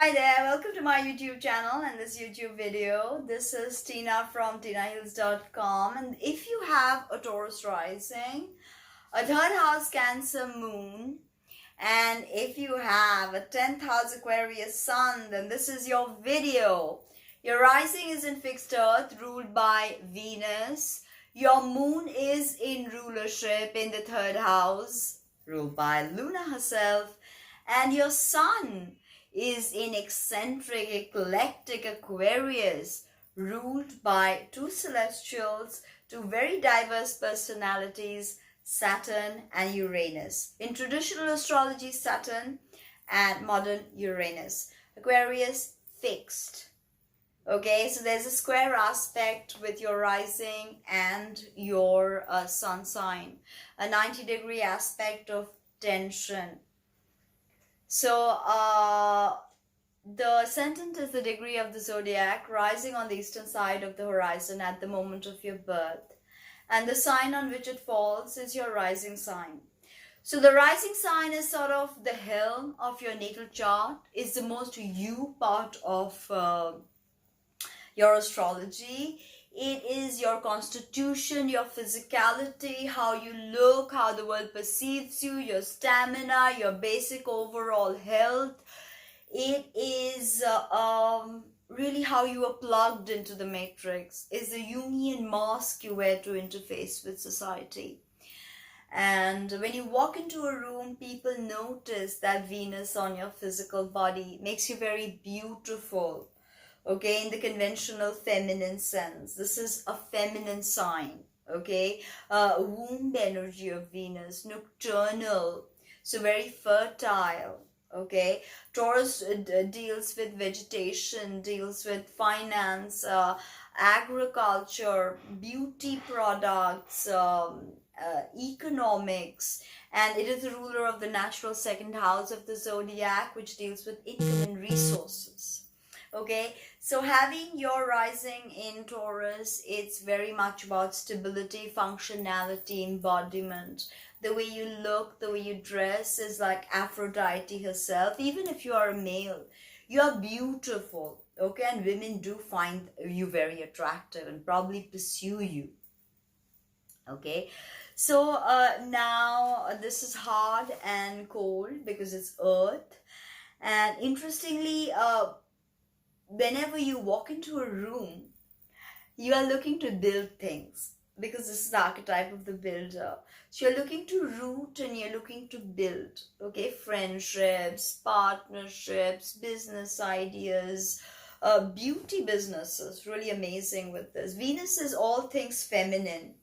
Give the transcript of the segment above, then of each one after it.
Hi there, welcome to my YouTube channel and this YouTube video. This is Tina from tinahills.com, and if you have a Taurus rising, a third house Cancer moon, and if you have a 10th house Aquarius sun, then this is your video. Your rising is in fixed earth ruled by Venus. Your moon is in rulership in the third house ruled by Luna herself, and your sun is in eccentric, eclectic Aquarius, ruled by two celestials, two very diverse personalities, Saturn and Uranus. In traditional astrology, Saturn, and modern Uranus. Aquarius fixed. Okay, so there's a square aspect with your rising and your sun sign, a 90-degree aspect of tension. So, the ascendant is the degree of the zodiac rising on the eastern side of the horizon at the moment of your birth. And the sign on which it falls is your rising sign. So the rising sign is sort of the helm of your natal chart, is the most you part of your astrology. It is your constitution, your physicality, how you look, how the world perceives you, your stamina, your basic overall health. It is really how you are plugged into the matrix, is the Jungian mask you wear to interface with society. And when you walk into a room, people notice that Venus on your physical body makes you very beautiful. Okay, in the conventional feminine sense, this is a feminine sign. Okay, womb energy of Venus, nocturnal, so very fertile. Okay, Taurus deals with vegetation, deals with finance, agriculture, beauty products, economics, and it is the ruler of the natural second house of the zodiac, which deals with income and resources. Okay, so having your rising in Taurus, it's very much about stability, functionality, embodiment. The way you look, the way you dress is like Aphrodite herself. Even if you are a male, you are beautiful. Okay, and women do find you very attractive and probably pursue you. Okay, so now this is hard and cold because it's earth. And interestingly, whenever you walk into a room, you are looking to build things because this is the archetype of the builder. So you're looking to root and you're looking to build, okay? Friendships, partnerships, business ideas, beauty businesses, really amazing with this. Venus is all things feminine.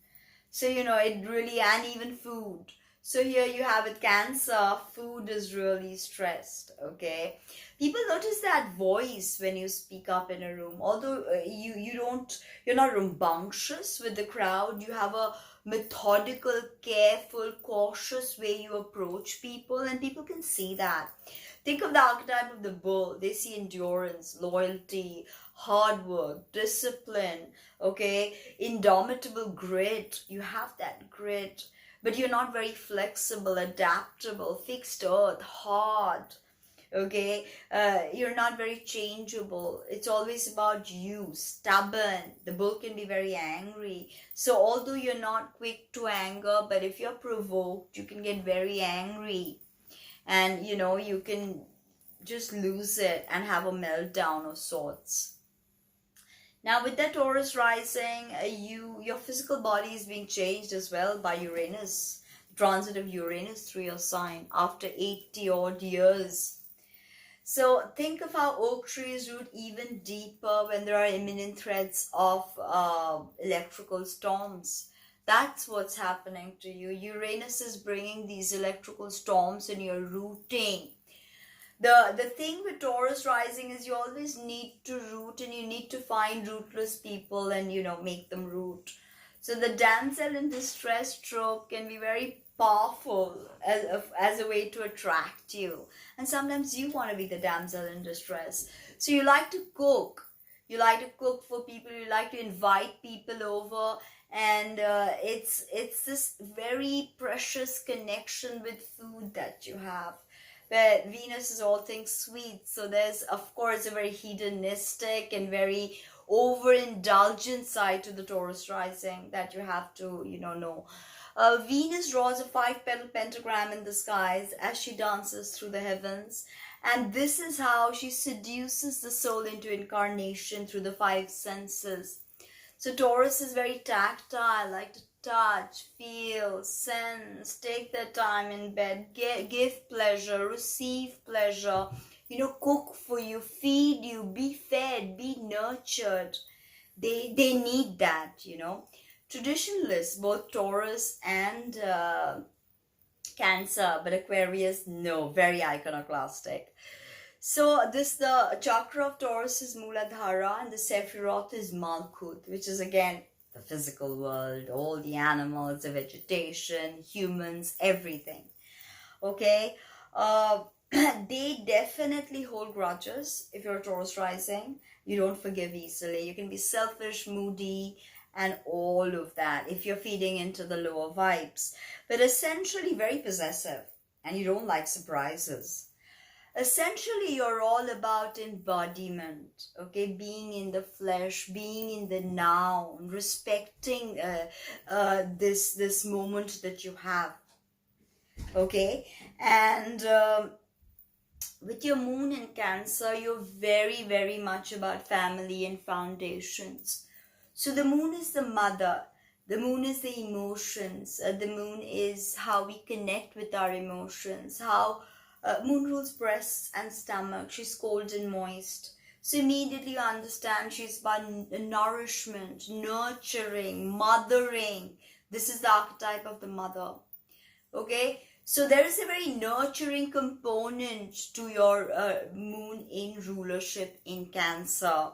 So, it really, and even food. So here you have it, Cancer, food is really stressed, okay? People notice that voice when you speak up in a room. Although you're not rambunctious with the crowd. You have a methodical, careful, cautious way you approach people, and people can see that. Think of the archetype of the bull. They see endurance, loyalty, hard work, discipline, okay, indomitable grit. You have that grit, but you're not very flexible, adaptable, fixed earth, hard. Okay, you're not very changeable. It's always about you, stubborn. The bull can be very angry. So although you're not quick to anger, but if you're provoked, you can get very angry, and you can just lose it and have a meltdown of sorts. Now with that Taurus rising, your physical body is being changed as well by Uranus, the transit of Uranus through your sign after 80 odd years. So think of how oak trees root even deeper when there are imminent threats of electrical storms. That's what's happening to you. Uranus is bringing these electrical storms and you're rooting. The thing with Taurus rising is you always need to root, and you need to find rootless people and make them root. So the damsel in distress trope can be very powerful as a way to attract you, and sometimes you want to be the damsel in distress. So you like to cook, for people, you like to invite people over, and it's this very precious connection with food that you have. where Venus is all things sweet. So there's, of course, a very hedonistic and very overindulgent side to the Taurus rising that you have to, know. Venus draws a 5 petal pentagram in the skies as she dances through the heavens. And this is how she seduces the soul into incarnation through the 5 senses. So Taurus is very tactile, like to touch, feel, sense, take their time in bed, give pleasure, receive pleasure, cook for you, feed you, be fed, be nurtured. They need that. Traditionalists, both Taurus and Cancer, but Aquarius, no, very iconoclastic. So the chakra of Taurus is Muladhara and the Sephiroth is Malkuth, which is again the physical world, all the animals, the vegetation, humans, everything. Okay, they definitely hold grudges. If you're a Taurus rising, you don't forgive easily. You can be selfish, moody, and all of that if you're feeding into the lower vibes, but essentially very possessive, and you don't like surprises. Essentially, you're all about embodiment, okay? Being in the flesh, being in the now, respecting this moment that you have, okay? And with your moon in Cancer, you're very, very much about family and foundations. So the moon is the mother. The moon is the emotions. The moon is how we connect with our emotions. How moon rules breasts and stomach. She's cold and moist. So immediately you understand she's about nourishment, nurturing, mothering. This is the archetype of the mother. Okay, so there is a very nurturing component to your moon in rulership in Cancer.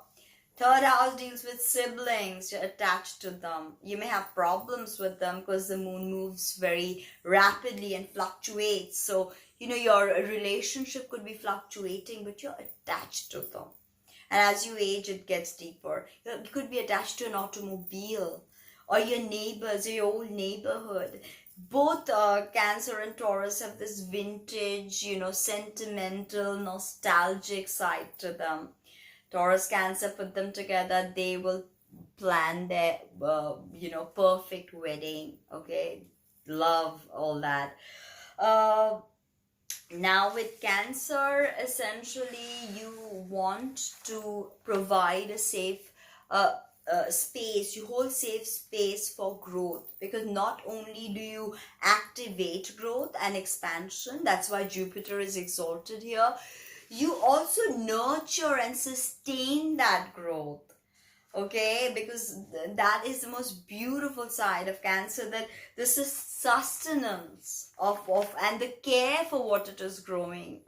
Third house deals with siblings. You're attached to them. You may have problems with them because the moon moves very rapidly and fluctuates. So, your relationship could be fluctuating, but you're attached to them. And as you age, it gets deeper. You could be attached to an automobile or your neighbors or your old neighborhood. Both Cancer and Taurus have this vintage, sentimental, nostalgic side to them. Taurus, Cancer, put them together, they will plan their, perfect wedding, okay? Love, all that. Now with Cancer, essentially you want to provide a safe space. You hold safe space for growth, because not only do you activate growth and expansion, that's why Jupiter is exalted here, you also nurture and sustain that growth. Okay, because that is the most beautiful side of Cancer, that this is sustenance of and the care for what it is growing.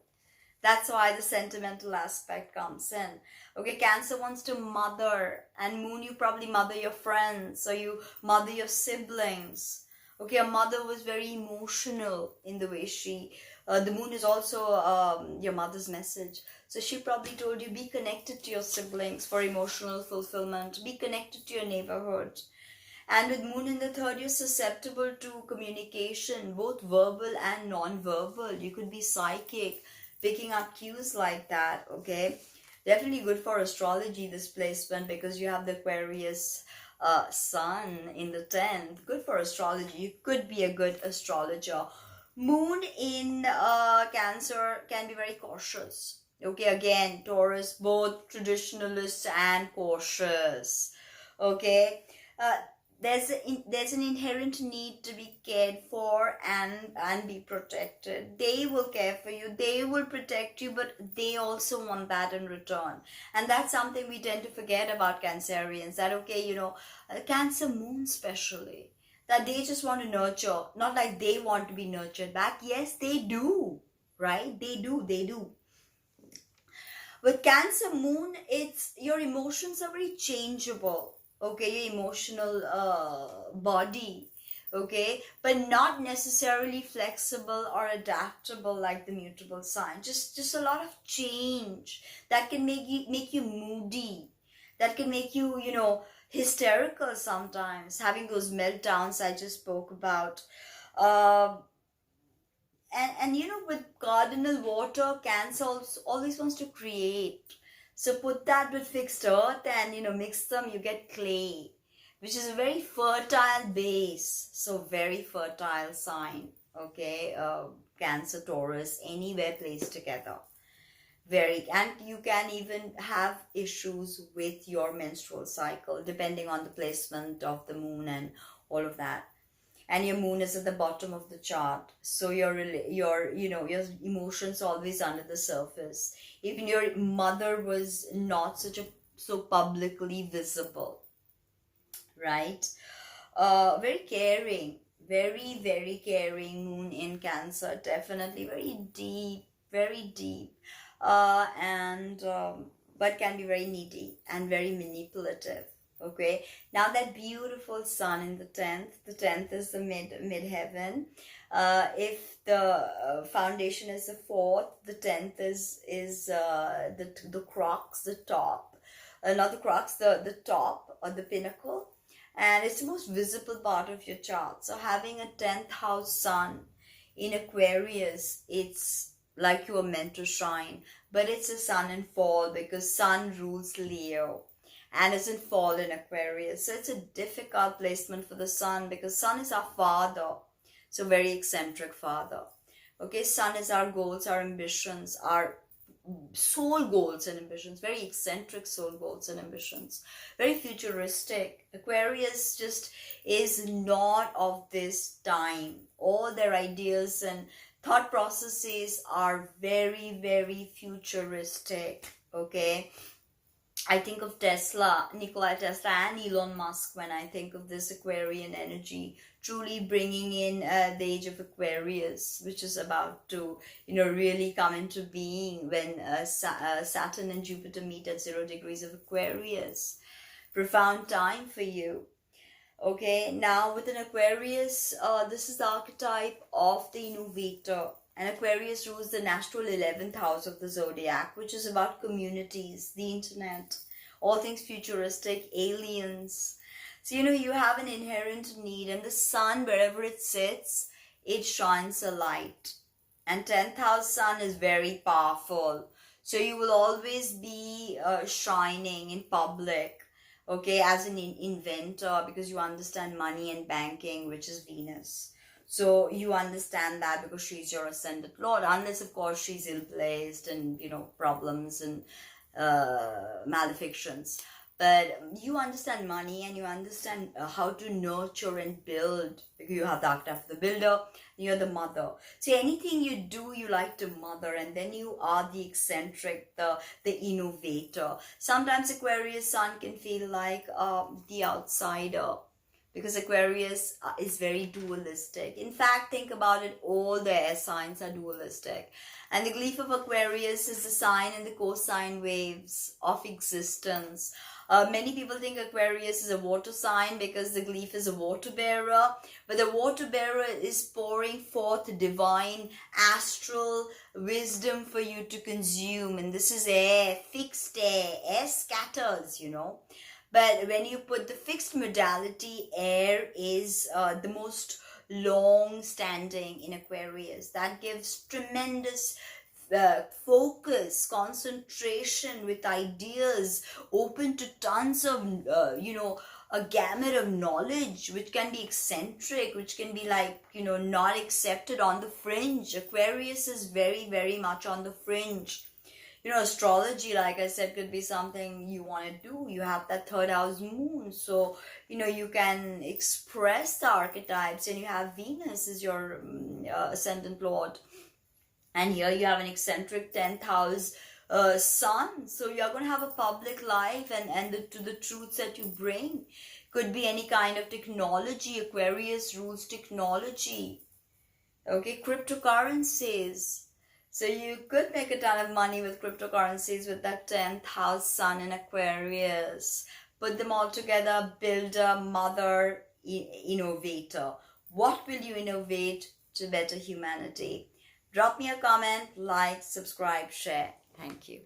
That's why the sentimental aspect comes in. Okay, Cancer wants to mother, and moon, you probably mother your friends or you mother your siblings. Okay, a mother was very emotional in the way she, the moon is also your mother's message. So she probably told you, be connected to your siblings for emotional fulfillment. Be connected to your neighborhood. And with moon in the third, you're susceptible to communication, both verbal and non-verbal. You could be psychic, picking up cues like that, okay? Definitely good for astrology, this placement, because you have the Aquarius sun in the 10th. Good for astrology. You could be a good astrologer. Moon in Cancer can be very cautious. Okay, again, Taurus, both traditionalist and cautious. Okay, there's an inherent need to be cared for and be protected. They will care for you, they will protect you, but they also want that in return. And that's something we tend to forget about Cancerians, that okay, Cancer moon especially, that they just want to nurture, not like they want to be nurtured back. Yes, they do, right? They do. With Cancer moon, it's your emotions are very changeable. Okay, your emotional body. Okay, but not necessarily flexible or adaptable like the mutable sign. Just a lot of change that can make you moody. That can make you, hysterical sometimes, having those meltdowns I just spoke about. and you know, with cardinal water, Cancer always wants to create. So put that with fixed earth and, you know, mix them, you get clay, which is a very fertile base. So very fertile sign. Okay, Cancer, Taurus, anywhere placed together. Very, and you can even have issues with your menstrual cycle depending on the placement of the moon and all of that. And your moon is at the bottom of the chart, so your you know, your emotions always under the surface. Even your mother was not so publicly visible, right? Very caring, very caring moon in Cancer, definitely very deep, and but can be very needy and very manipulative. Okay, now that beautiful sun in the 10th is the mid heaven. If the foundation is the fourth, the 10th is the crux, the top, not the crux, the top or the pinnacle, and it's the most visible part of your chart. So having a 10th house sun in Aquarius, it's like you are meant to shine, but it's a sun in fall because sun rules Leo and is in fall in Aquarius. So it's a difficult placement for the sun because sun is our father, so very eccentric father. Okay, sun is our goals, our ambitions, our soul goals and ambitions, very eccentric soul goals and ambitions, very futuristic. Aquarius just is not of this time. All their ideas and thought processes are very futuristic. Okay, I think of Tesla, Nikola Tesla, and Elon Musk when I think of this Aquarian energy, truly bringing in the age of Aquarius, which is about to, you know, really come into being when Saturn and Jupiter meet at 0 degrees of Aquarius. Profound time for you. Okay, now with an Aquarius, this is the archetype of the innovator. And Aquarius rules the natural 11th house of the zodiac, which is about communities, the internet, all things futuristic, aliens. So, you know, you have an inherent need, and the sun, wherever it sits, it shines a light. And 10th house sun is very powerful. So you will always be shining in public, okay, as an inventor, because you understand money and banking, which is Venus. So you understand that because she's your ascendant lord, unless of course she's ill-placed and, you know, problems and malefictions. But you understand money and you understand how to nurture and build, because you have the archetype of the builder, you're the mother. So anything you do, you like to mother, and then you are the eccentric, the innovator. Sometimes Aquarius sun can feel like the outsider, because Aquarius is very dualistic. In fact, think about it, all the air signs are dualistic. And the glyph of Aquarius is the sine and the cosine waves of existence. Many people think Aquarius is a water sign because the glyph is a water bearer, but the water bearer is pouring forth divine astral wisdom for you to consume. And this is air, fixed air. Air scatters, you know. But when you put the fixed modality, air is the most long-standing in Aquarius. That gives tremendous focus, concentration with ideas, open to tons of, you know, a gamut of knowledge, which can be eccentric, which can be like, you know, not accepted, on the fringe. Aquarius is very much on the fringe. You know, astrology, like I said, could be something you want to do. You have that third house moon, so, you know, you can express the archetypes, and you have Venus as your ascendant lord. And here you have an eccentric 10th house sun. So you're going to have a public life, and the truths that you bring could be any kind of technology. Aquarius rules technology. Okay, cryptocurrencies. So you could make a ton of money with cryptocurrencies with that 10th house sun in Aquarius. Put them all together, builder, mother, innovator. What will you innovate to better humanity? Drop me a comment, like, subscribe, share. Thank you.